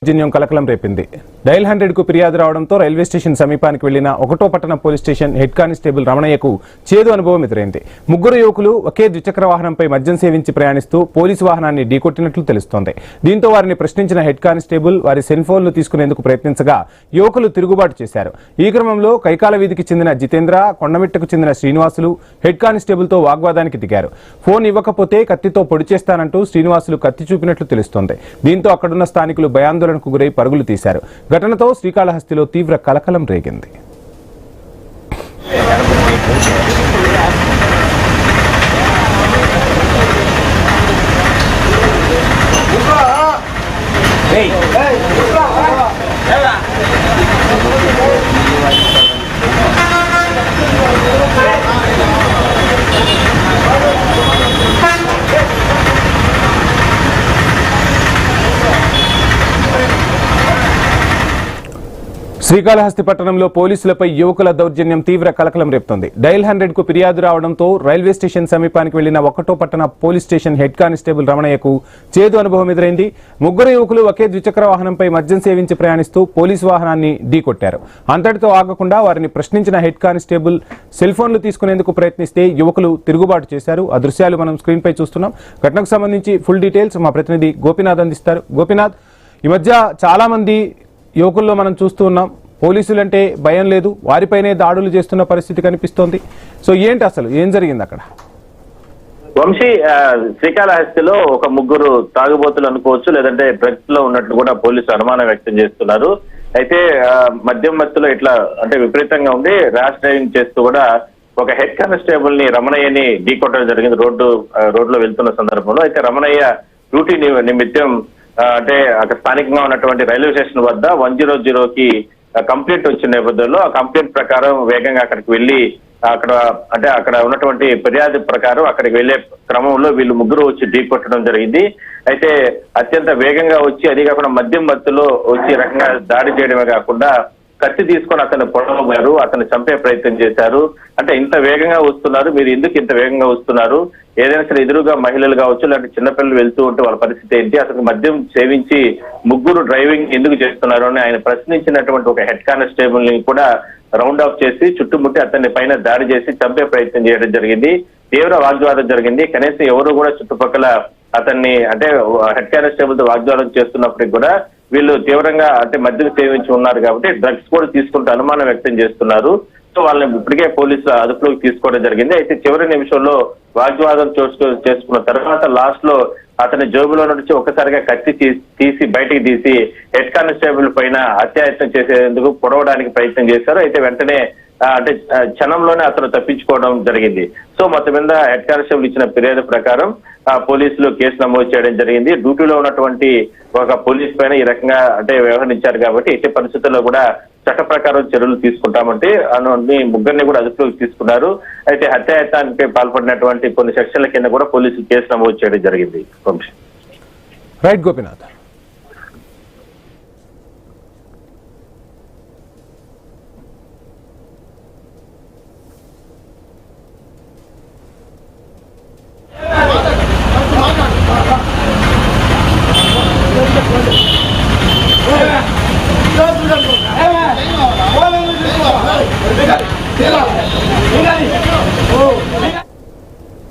దౌర్జన్యం కలకలం రేపింది. డయల్ 100 కు ఫిర్యాదు రావడంతో రైల్వే స్టేషన్ సమీపానికి వెళ్లిన 1వ పట్టణ పోలీస్ స్టేషన్ హెడ్ కానిస్టేబుల్ రమణయ్యకు చేదు అనుభవం ఎదురైంది. ముగ్గురు యువకులు ఒకే ద్విచక్ర వాహనంపై మద్యం సేవించి ప్రయాణిస్తూ పోలీసు వాహనాన్ని ఢీకొట్టినట్లు తెలుస్తోంది. దీంతో వారిని ప్రశ్నించిన హెడ్ కానిస్టేబుల్ వారి సెల్ ఫోన్లు తీసుకునేందుకు ప్రయత్నించగా యువకులు తిరుగుబాటు చేశారు. ఈ క్రమంలో కైకాల వీధికి చెందిన జితేంద్ర, కొండమిట్టకు చెందిన శ్రీనివాసులు హెడ్ కానిస్టేబుల్ తో వాగ్వాదానికి దిగారు. ఫోన్ ఇవ్వకపోతే కత్తితో పొడి చేస్తానంటూ శ్రీనివాసులు కత్తి చూపినట్లు తెలుస్తోంది. దీంతో అక్కడున్న స్థానికులు భయాందోళనకు గురై పరుగులు తీశారు. ఘటనతో శ్రీకాళహస్తిలో తీవ్ర కలకలం రేగింది. శ్రీకాళహస్తి పట్టణంలో పోలీసులపై యువకుల దౌర్జన్యం తీవ్ర కలకలం రేపుతోంది. డయల్ 100 కు ఫిర్యాదు రావడంతో రైల్వే స్టేషన్ సమీపానికి వెళ్లిన 1వ పట్టణ పోలీస్ స్టేషన్ హెడ్ కానిస్టేబుల్ రమణయ్యకు చేదు అనుభవం ఎదురైంది. ముగ్గురు యువకులు ఒకే ద్విచక్ర వాహనంపై మద్యం సేవించి ప్రయాణిస్తూ పోలీసు వాహనాన్ని ఢీకొట్టారు. అంతటితో ఆగకుండా వారిని ప్రశ్నించిన హెడ్ కానిస్టేబుల్ సెల్ ఫోన్లు తీసుకునేందుకు ప్రయత్నిస్తే యువకులు తిరుగుబాటు చేశారు. ఆ దృశ్యాలు మనం స్క్రీన్ పై చూస్తున్నాం. ఘటనకు సంబంధించి ఫుల్ డీటెయిల్స్ మా ప్రతినిధి గోపినాథ్ అందిస్తారు. గోపినాథ్, ఈ మధ్య చాలా మంది యువకుల్లో మనం చూస్తూ ఉన్నాం, పోలీసులంటే భయం లేదు, వారిపైనే దాడులు చేస్తున్న పరిస్థితి కనిపిస్తోంది. సో ఏంటి అసలు ఏం జరిగింది అక్కడ? వంశీ, శ్రీకాళహస్తిలో ఒక ముగ్గురు తాగుబోతులు అనుకోవచ్చు, లేదంటే డ్రగ్స్ లో ఉన్నట్లు కూడా పోలీసులు అనుమానం వ్యక్తం చేస్తున్నారు. అయితే మద్యం మత్తులో ఇట్లా అంటే విపరీతంగా ఉండి ర్యాష్ డ్రైవింగ్ చేస్తూ కూడా ఒక హెడ్ కానిస్టేబుల్ ని రమణయ్యని ఢీకొట్టడం జరిగింది రోడ్లో వెళ్తున్న సందర్భంలో. అయితే రమణయ్య డ్యూటీ నిమిత్తం అంటే అక్కడ స్థానికంగా ఉన్నటువంటి రైల్వే స్టేషన్ వద్ద 100కి కంప్లైంట్ వచ్చిన నేపథ్యంలో ఆ కంప్లైంట్ ప్రకారం వేగంగా అక్కడికి వెళ్లి అక్కడ ఉన్నటువంటి ఫిర్యాదు ప్రకారం అక్కడికి వెళ్లే క్రమంలో వీళ్ళు ముగ్గురు వచ్చి ఢీకొట్టడం జరిగింది. అయితే అత్యంత వేగంగా వచ్చి అది కాకుండా మద్యం మత్తులో వచ్చి రకంగా దాడి చేయడమే కాకుండా కత్తి తీసుకొని అతను పొడవగారు, అతను చంపే ప్రయత్నం చేశారు. అంటే ఇంత వేగంగా వస్తున్నారు, మీరు ఎందుకు ఇంత వేగంగా వస్తున్నారు, ఏదైనా సరే ఎదురుగా మహిళలు కావచ్చు లేదంటే చిన్నపిల్లలు వెళ్తూ ఉంటే వాళ్ళ పరిస్థితి ఏంటి, అసలు మద్యం సేవించి ముగ్గురు డ్రైవింగ్ ఎందుకు చేస్తున్నారు అని ఆయన ప్రశ్నించినటువంటి ఒక హెడ్ కానిస్టేబుల్ ని కూడా రౌండ్ ఆఫ్ చేసి చుట్టుముట్టి అతన్ని పైన దాడి చేసి చంపే ప్రయత్నం చేయడం జరిగింది. తీవ్ర వాగ్వాదం జరిగింది. కనీసం ఎవరు కూడా చుట్టుపక్కల అతన్ని అంటే హెడ్ కానిస్టేబుల్ తో వాగ్వాదం చేస్తున్నప్పటికీ కూడా వీళ్ళు తీవ్రంగా అంటే మద్యం సేవించి ఉన్నారు కాబట్టి డ్రగ్స్ కూడా తీసుకుంటూ అనుమానం వ్యక్తం చేస్తున్నారు. సో వాళ్ళని ఇప్పటికే పోలీసులు అదుపులోకి తీసుకోవడం జరిగింది. అయితే చివరి నిమిషంలో వాగ్వాదం చేసుకున్న తర్వాత లాస్ట్ లో అతని జోబులో నుంచి ఒక్కసారిగా కత్తి తీసి బయటికి తీసి హెడ్ కానిస్టేబుల్ పైన అత్యాయత్నం చేసేందుకు పొడవడానికి ప్రయత్నం చేశారు. అయితే వెంటనే అంటే క్షణంలోనే అతను తప్పించుకోవడం జరిగింది. సో మొత్తం మీద హెడ్ కానిస్టేబుల్ ఇచ్చిన ఫిర్యాదు ప్రకారం పోలీసులు కేసు నమోదు చేయడం జరిగింది. డ్యూటీలో ఉన్నటువంటి ఒక పోలీస్ పైన ఈ రకంగా అంటే వ్యవహరించారు కాబట్టి ఎట్టి పరిస్థితుల్లో కూడా చట్ట ప్రకారం చర్యలు తీసుకుంటామంటే ముగ్గురిని కూడా అదుపులోకి తీసుకున్నారు. అయితే హత్యాయత్నానికి పాల్పడినటువంటి కొన్ని సెక్షన్ల కింద కూడా పోలీసులు కేసు నమోదు చేయడం జరిగింది. రైట్ గోపినాథ్.